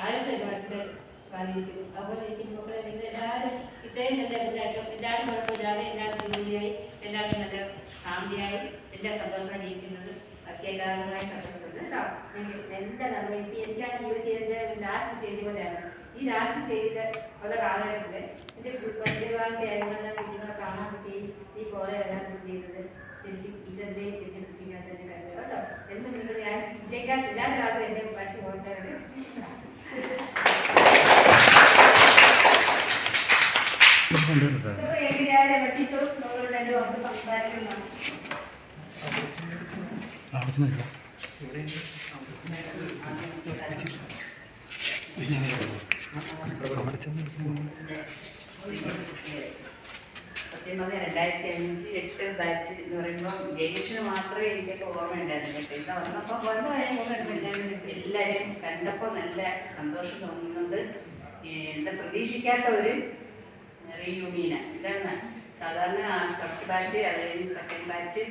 ആഴത്തെ മനസ്സിൽ സ്വാധീനിക്കുന്നു. അതുപോലെ എനിക്ക് മക്കളെ നിങ്ങൾ എല്ലാവരും ഇത്രയും നല്ല എല്ലാവരും കുഴപ്പമില്ലാതെ എല്ലാവർക്കും ജോലിയായി എല്ലാവർക്കും നല്ല ഫാമിലിയായി എല്ലാ സന്തോഷമായി ജീവിക്കുന്നത് അത്യകാലമായി സന്തോഷമുണ്ട് കേട്ടോ. എന്താ നമ്മൾ ഇപ്പം എനിക്കാണ് ജീവിതത്തിൻ്റെ ലാസ്റ്റ് സ്റ്റേജ് പോലെയാണ്. ഈ ലാസ്റ്റ് സ്റ്റേജിൽ പല കാലഘട്ടത്തിൽ എൻ്റെ കുടുംബാന്റെ ആയതുകൊണ്ട് കുഞ്ഞുങ്ങളെ കാണാൻ പറ്റി ഈ പോലെ എല്ലാം ചെയ്തത് ശരിക്കും ഈശ്വരൻ്റെ എന്നെ വിളിക്കാൻ തന്നെ കഴിഞ്ഞു കേട്ടോ. എന്ന് നിങ്ങൾ ഞാൻ ഇതിനേക്കാൾ എല്ലാ കാലത്തും എന്നെ പഠിച്ചു പോകാറുണ്ട്. സത്യം പറഞ്ഞാൽ 2005-08 ബാച്ച് എന്ന് പറയുമ്പോൾ ജയിച്ചിന് മാത്രമേ എനിക്കൊക്കെ ഓർമ്മയുണ്ടായിരുന്നു കേട്ടോ. ഇന്ന് വന്നപ്പോൾ വന്നു എല്ലാവരും കണ്ടപ്പോൾ നല്ല സന്തോഷം തോന്നുന്നുണ്ട്. എന്താ പ്രതീക്ഷിക്കാത്ത ഒരു റീയൂണിയനാണ്. ഇതാണ് സാധാരണ ഫസ്റ്റ് ബാച്ച്, അത് കഴിഞ്ഞ് സെക്കൻഡ് ബാച്ച്,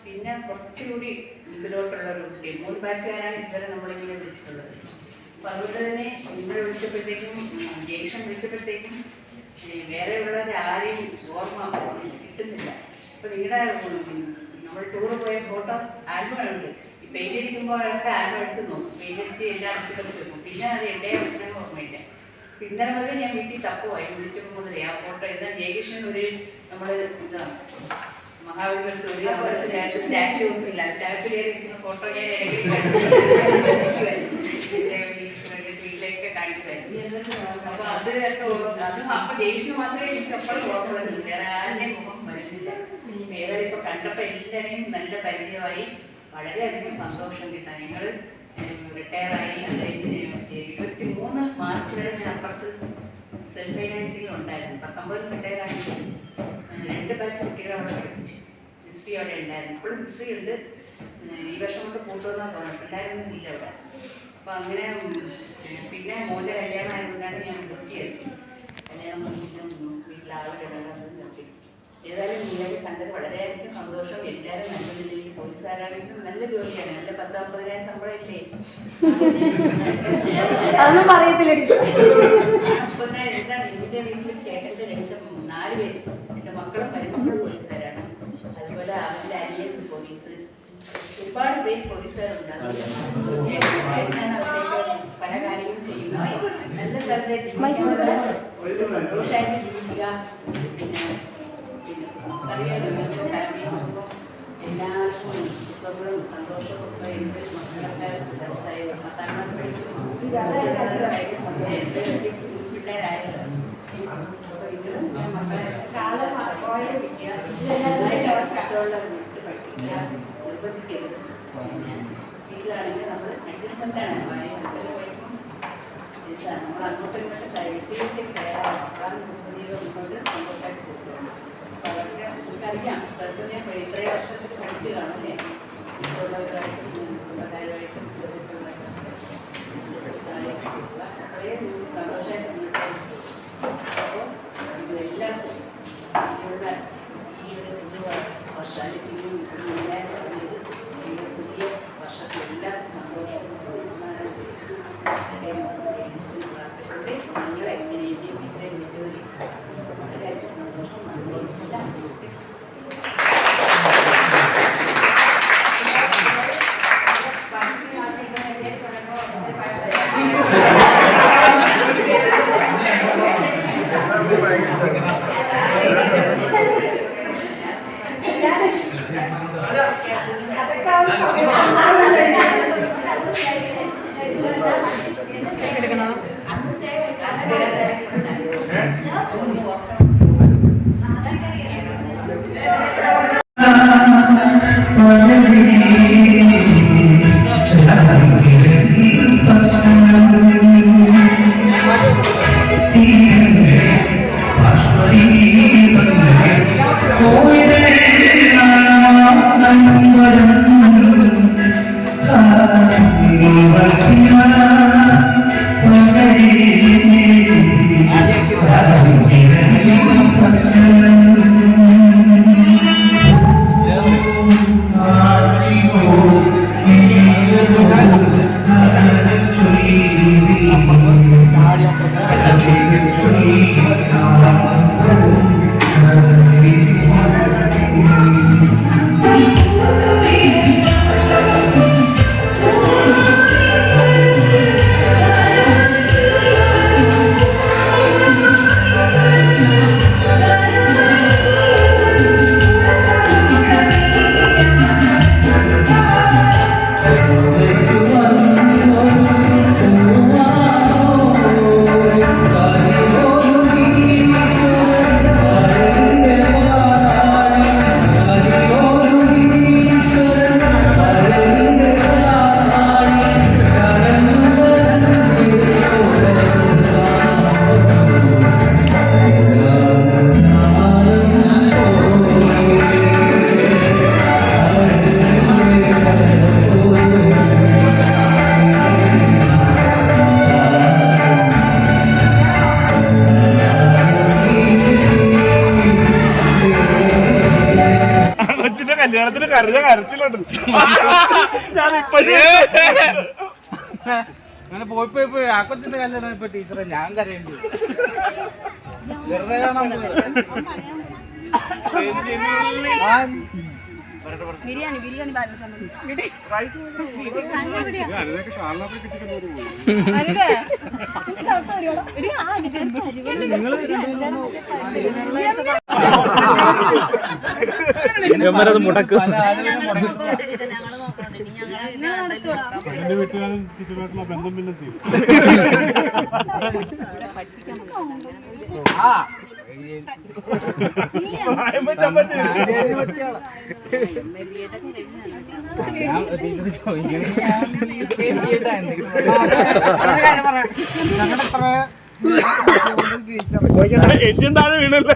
പിന്നെ കുറച്ചുകൂടി ഇതിലോട്ടുള്ള ഒരു 3 ബാച്ചുകാരാണ് ഇതുവരെ നമ്മളിങ്ങനെ വിളിച്ചിട്ടുള്ളത്. അപ്പോൾ അതുകൊണ്ട് തന്നെ ഇന്നലെ വിളിച്ചപ്പോഴത്തേക്കും ജംഗ്ഷൻ വിളിച്ചപ്പോഴത്തേക്കും വേറെ ഉള്ളവരാരെയും ഓർമ്മ കിട്ടുന്നില്ല. അപ്പോൾ നിങ്ങളുടെ നമ്മൾ ടൂറ് പോയ ഫോട്ടോ ആൽബം ഉണ്ട്. ഈ പെയിൻ്റ് അടിക്കുമ്പോഴൊക്കെ ആൽബം എടുത്ത് നോക്കും, പെയിൻ്റ് അടിച്ച് എല്ലാം അടുത്തിട്ട് വെക്കും. പിന്നെ അത് എൻ്റെ ഓർമ്മയില്ല. ഇന്നലെ മുതൽ ഞാൻ വീട്ടിൽ തപ്പുമായി വിളിച്ചപ്പോൾ മുതലേ ആ ഫോട്ടോ ഇതാ ജയകൃഷ്ണൻ ഒരു നമ്മൾ എന്താ മഹാബലിപുരത്ത് ഒരു അമ്പലത്തിനകത്ത് സ്റ്റാച്ചു ഒന്നുമില്ല, സ്റ്റാച്ചു കയറിയിരിക്കുന്ന ഫോട്ടോ ഞാൻ വീട്ടിലേക്ക് കാണിക്കുമായിരുന്നു. അപ്പൊ അതൊക്കെ അപ്പൊ ജയിച്ചു മാത്രമേ എനിക്ക് എപ്പോഴും ഓർമ്മ വരുന്നുള്ളൂ, വേറെ ആരുടെയും മുഖം വരുന്നില്ല. ഏതായാലും ഇപ്പൊ കണ്ടപ്പോ എല്ലാവരെയും നല്ല പരിചയമായി, വളരെയധികം സന്തോഷം കിട്ടാൻ. ഞങ്ങൾ റിട്ടയറായി 23 മാർച്ച് വരെ ഞാൻ അപ്പുറത്ത് സെൽഫ് ഫൈനാൻസിംഗ് ഉണ്ടായിരുന്നു. 19 റിട്ടയറായി 2 ബാച്ച് കുട്ടികളെ അവിടെ പഠിപ്പിച്ചു. ഹിസ്റ്ററി അവിടെ ഉണ്ടായിരുന്നു, ഇപ്പോഴും ഹിസ്റ്ററി ഉണ്ട്. ഈ വർഷം കൊണ്ട് കൂട്ടുമെന്നാണ് തോന്നുന്നത്, പിള്ളേരൊന്നും ഇല്ല അവിടെ. അപ്പം അങ്ങനെ പിന്നെ മോൻ്റെ കല്യാണം ആയതുകൊണ്ടാണ് ഞാൻ നിർത്തിയത്. കല്യാണം വീട്ടിലാളുകളുള്ളത് നിർത്തി. ഏതായാലും നിങ്ങളെ കണ്ടത് വളരെയധികം സന്തോഷം. എല്ലാവരും നല്ല നിലയിൽ പോലീസുകാരാണെങ്കിലും നല്ല ജോലിയാണ്, നല്ല 10-50,000 ശമ്പളം ഇല്ലേ. അപ്പം എന്താ എൻ്റെ വീട്ടിൽ ചേട്ടൻ്റെ 4 പേര്, എൻ്റെ മക്കളും മരുമക്കളും പോലീസുകാരാണ്. അതുപോലെ അവൻ്റെ അനിയൻ പോലീസ്, ഒരുപാട് പേര് പോലീസുകാരുണ്ടാകും. ചേട്ടനാണ് അവരുടെ പല കാര്യങ്ങളും ചെയ്യുന്നത്. നല്ല സ്ഥലത്തേക്ക് സന്തോഷമായിട്ട് ജീവിക്കുക. പിന്നെ അറിയാലോ ഫാമിലി നോക്കുമ്പോൾ എല്ലാവർക്കും സുഖങ്ങളും സന്തോഷവും ഒക്കെ ഉണ്ട്. മക്കളൊക്കെ 10ാം ക്ലാസ് പഠിക്കും, ഭയങ്കര സന്തോഷം. പിള്ളേരായല്ലോ മക്കളെ പോയ വിദ്യ അവർക്ക് അതുള്ള വിട്ട് പഠിപ്പിക്കുക, നിർബന്ധിക്കരുത്. വീട്ടിലാണെങ്കിൽ നമ്മൾ അഡ്ജസ്റ്റ്മെൻ്റാണ്. നമ്മൾ അങ്ങോട്ടും ഇങ്ങോട്ടും തീർച്ചയായും തയ്യാറാണ്. മുന്നോട്ട് സന്തോഷമായിട്ട് കൊടുക്കുന്നുണ്ട്. അപ്പോൾ അവർക്ക് നമുക്കറിയാം ഞാൻ ഇത്രയും വർഷത്തിൽ പഠിച്ചു കാണല്ലേ. ഇപ്പോഴുള്ളവരായിട്ടും സ്വന്തക്കാരുമായിട്ടും അത്രയും സന്തോഷമായിട്ട് മുന്നോട്ട്. അപ്പോൾ ഇതെല്ലാവർക്കും ഇതിലുള്ള ഈ ഒരു വർഷം അല്ലെങ്കിൽ എല്ലാവരും പുതിയ വർഷത്തിൽ എല്ലാവർക്കും സന്തോഷം പ്രാർത്ഥിച്ചുകൊണ്ട് നിങ്ങളെ എങ്ങനെ ഇന്ത്യൻ വിസയെ വിളിച്ചതിൽ വളരെയധികം സന്തോഷം. നന്ദി. അങ്ങനെ പോയി ആ കൊച്ചിന്റെ കല്യാണം ഇപ്പൊ ടീച്ചറെ ഞാൻ കരയുന്നു. വെറുതെ കാണാൻ ബിരിയാണി ബിരിയാണി മുടക്കും ബന്ധം പിന്നെ എഞ്ചിൻ താഴെ വീണല്ലേ.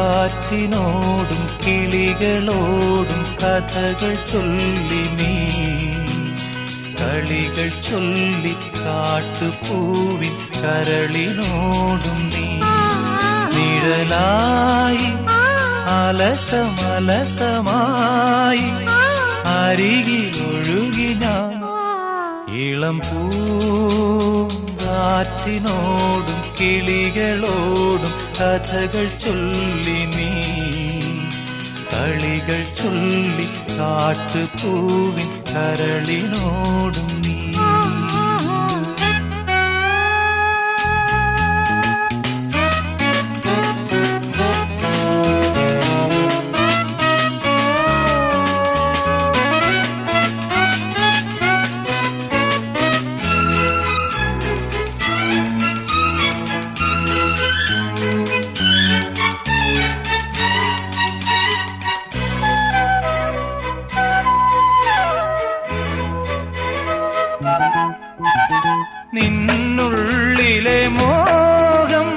കാറ്റിനോടും കിളികളോടും കഥകൾ ചൊല്ലി നീ കളികൾ ചൊല്ലി കാട്ടുപൂവിൻ കരളിനോടും നീ നിഴലായി അലസമലസമായി അരികിലൊഴുകി ഞാൻ ഇളം പൂങ്കാറ്റിനോടും കിളികളോടും കഥകൾ ചൊല്ലി നീ കളികൾ ചൊല്ലി കാട്ടുപൂവിൻ കരളിനോടും നീ ഉള്ളിലെ മോഹം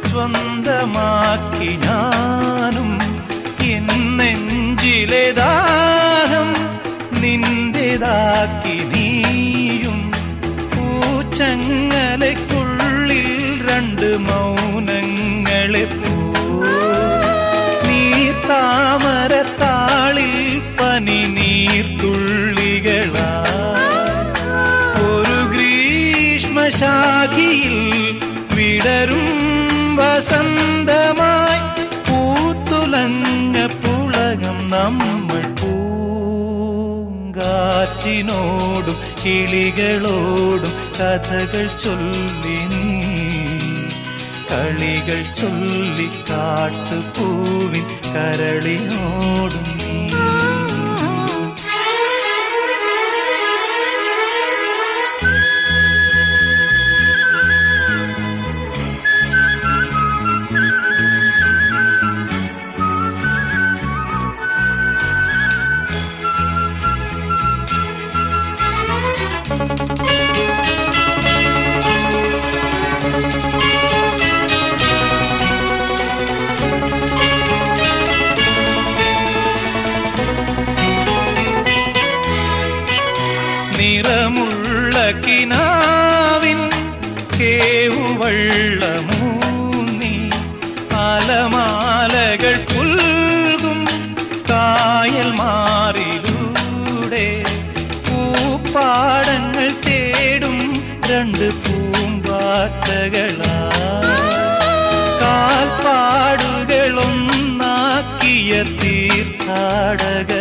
സ്വന്തമാക്കി ഞാനും എന്നെഞ്ചിലെ ദാഹം നിന്റേതാക്കി നീയും പൂച്ചങ്ങലയ്ക്കുള്ളിൽ രണ്ട് മൗനങ്ങളെ നീ താമരത്താളിൽ പനി നീർത്തുള്ളികളാ ഒരു ഗ്രീഷ്മശാഖിയിൽ വിടരും വസന്തമായി പൂത്തുലഞ്ഞ പുളകം നമ്മൾ പൂങ്കാറ്റിനോടും കിളികളോടും കഥകൾ ചൊല്ലി നീ കളികൾ ചൊല്ലി കാട്ടുപൂവിൻ കരളിനോടും നീ നിറമുള്ള കിനാവിൻ കേവുവള്ളമൂന്നി അലമാലകൾ പുൽകും കായൽ മാറിലൂടെ പൂപ്പാടങ്ങൾ തേടും രണ്ട് പൂമ്പാറ്റകളാ കാൽപ്പാടുകളൊന്നാക്കിയ തീർത്ഥാടക